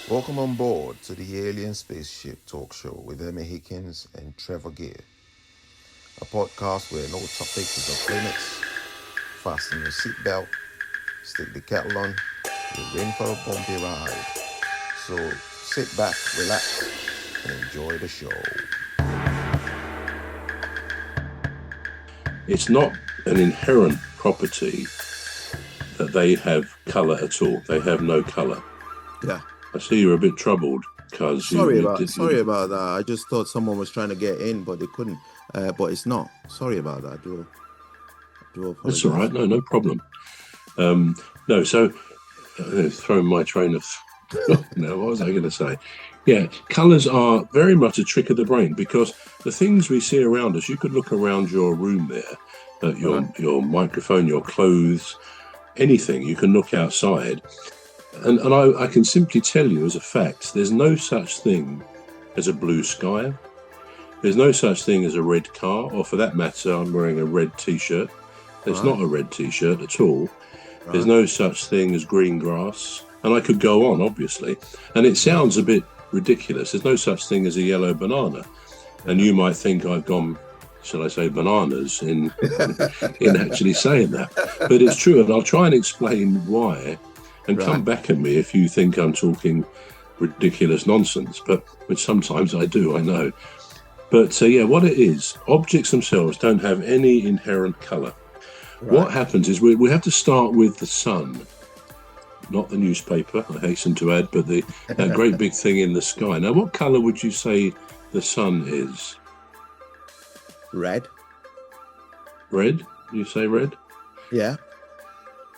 Welcome on board to the Alien Spaceship talk show with Emmy Hikins and Trevor, a podcast where no topic is off limits. Fasten your seatbelt, stick the kettle on, you're in for a bumpy ride. So sit back, relax, and enjoy the show. It's not an inherent property that they have colour at all. They have no colour. Yeah. I see you're a bit troubled because Sorry about that. I just thought someone was trying to get in, but they couldn't. But it's not. Sorry about that. I do apologize. That's all right. No problem. Throwing my train of no, what was I going to say? Yeah, colours are very much a trick of the brain because the things we see around us, you could look around your room there, at your microphone, your clothes, anything. You can look outside. And I can simply tell you as a fact, there's no such thing as a blue sky. There's no such thing as a red car, or for that matter, I'm wearing a red T-shirt. There's not a red T-shirt at all. Right. There's no such thing as green grass. And I could go on, obviously. And it sounds a bit ridiculous. There's no such thing as a yellow banana. And you might think I've gone, shall I say, bananas in actually saying that. But it's true, and I'll try and explain why. And come back at me if you think I'm talking ridiculous nonsense, which sometimes I do, I know. But what it is, objects themselves don't have any inherent colour. Right. What happens is we have to start with the sun, not the newspaper, I hasten to add, but that great big thing in the sky. Now, what colour would you say the sun is? Red. Red? You say red? Yeah.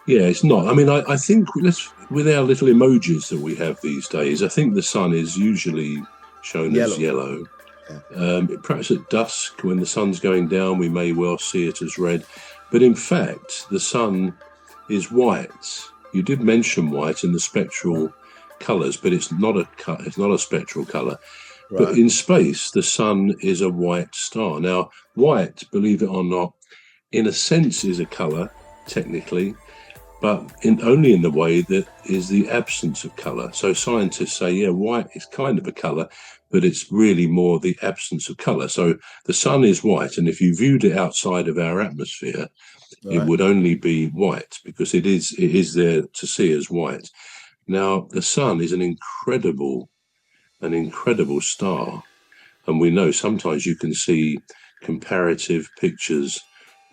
Yeah, it's not. I mean, I think with our little emojis that we have these days, I think the sun is usually shown as yellow. Yeah. Perhaps at dusk, when the sun's going down, we may well see it as red. But in fact, the sun is white. You did mention white in the spectral colours, but it's not a spectral colour. Right. But in space, the sun is a white star. Now, white, believe it or not, in a sense is a colour, technically, but only in the way that is the absence of colour. So scientists say, white is kind of a colour, but it's really more the absence of colour. So the sun is white, and if you viewed it outside of our atmosphere, it would only be white because it is there to see as white. Now, the sun is an incredible star, and we know sometimes you can see comparative pictures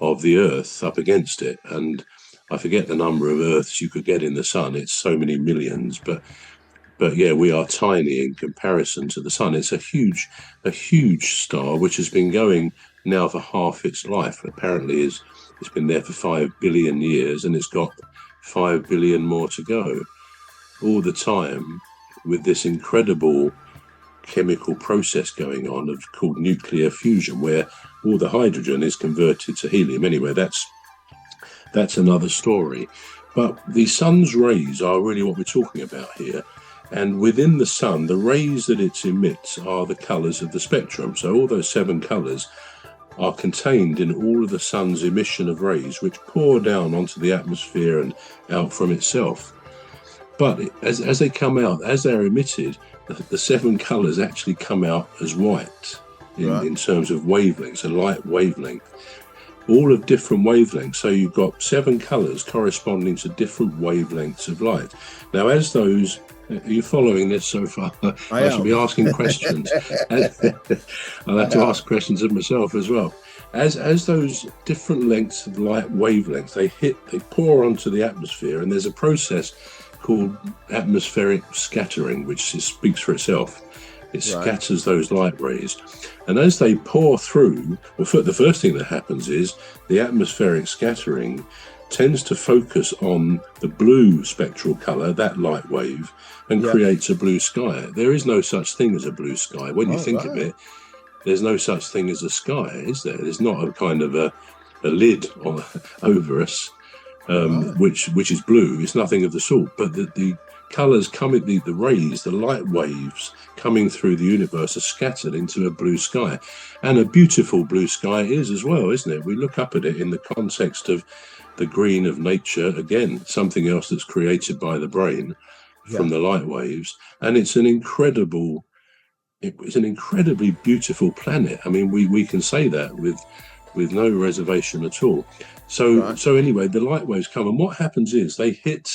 of the Earth up against it, and I forget the number of Earths you could get in the sun. It's so many millions, but we are tiny in comparison to the sun. It's a huge star which has been going now for half its life. Apparently, it's been there for 5 billion years, and it's got 5 billion more to go. All the time, with this incredible chemical process going on called nuclear fusion, where all the hydrogen is converted to helium. Anyway, that's another story. But the sun's rays are really what we're talking about here. And within the sun, the rays that it emits are the colours of the spectrum. So all those 7 colours are contained in all of the sun's emission of rays, which pour down onto the atmosphere and out from itself. But as they come out, as they're emitted, the 7 colours actually come out as white in terms of wavelengths, a light wavelength. All of different wavelengths. So you've got 7 colours corresponding to different wavelengths of light. Now, as those, are you following this so far? I should be asking questions. I'll have to ask questions of myself as well. As those different lengths of light wavelengths, they pour onto the atmosphere, and there's a process called atmospheric scattering, which speaks for itself. It scatters those light rays. And as they pour through, the first thing that happens is the atmospheric scattering tends to focus on the blue spectral colour, that light wave, and creates a blue sky. There is no such thing as a blue sky. When you think of it, there's no such thing as a sky, is there? There's not a kind of a lid over us, which is blue. It's nothing of the sort. But the colours coming, the rays, the light waves coming through the universe are scattered into a blue sky. And a beautiful blue sky it is as well, isn't it? We look up at it in the context of the green of nature, again, something else that's created by the brain. from the light waves, and it's an incredibly beautiful planet. I mean, we can say that with no reservation at all. So anyway, the light waves come, and what happens is they hit,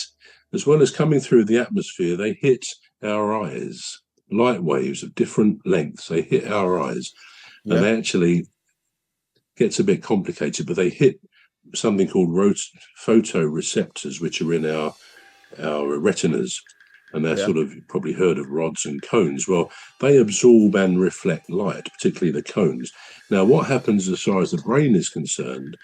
as well as coming through the atmosphere, they hit our eyes. Light waves of different lengths, they hit our eyes, and they actually, gets a bit complicated, but they hit something called photoreceptors, which are in our retinas, and they're sort of, you've probably heard of rods and cones. Well, they absorb and reflect light, particularly the cones. Now, what happens as far as the brain is concerned,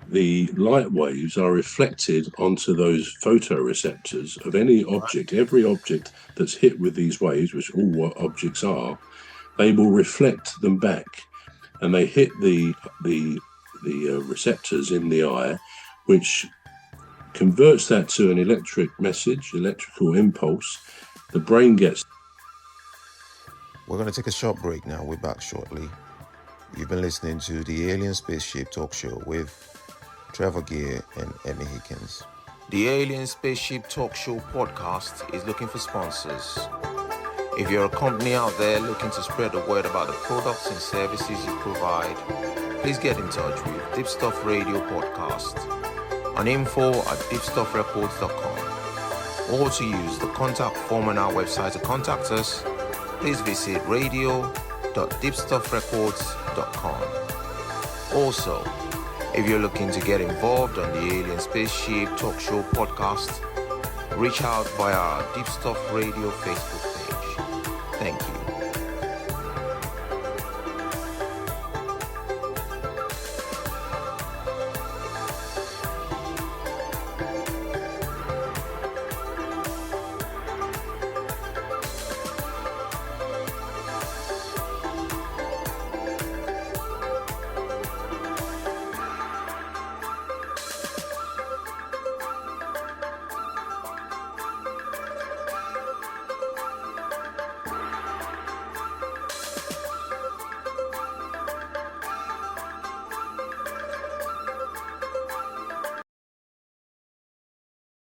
the light waves are reflected onto those photoreceptors of any object. Every object that's hit with these waves, which all what objects are, they will reflect them back, and they hit the receptors in the eye, which converts that to an electrical impulse. The brain gets... We're going to take a short break now. We're back shortly. You've been listening to the Alien Spaceship Talk Show with Trevor Gear and Emmy Hikins. The Alien Spaceship Talk Show podcast is looking for sponsors. If you're a company out there looking to spread the word about the products and services you provide, please get in touch with Deepstuff Radio Podcast on info@deepstuffrecords.com, or to use the contact form on our website to contact us, please visit radio.deepstuffrecords.com. Also, if you're looking to get involved on the Alien Spaceship Talk Show podcast, reach out via our Deepstuff Radio Facebook page. Thank you.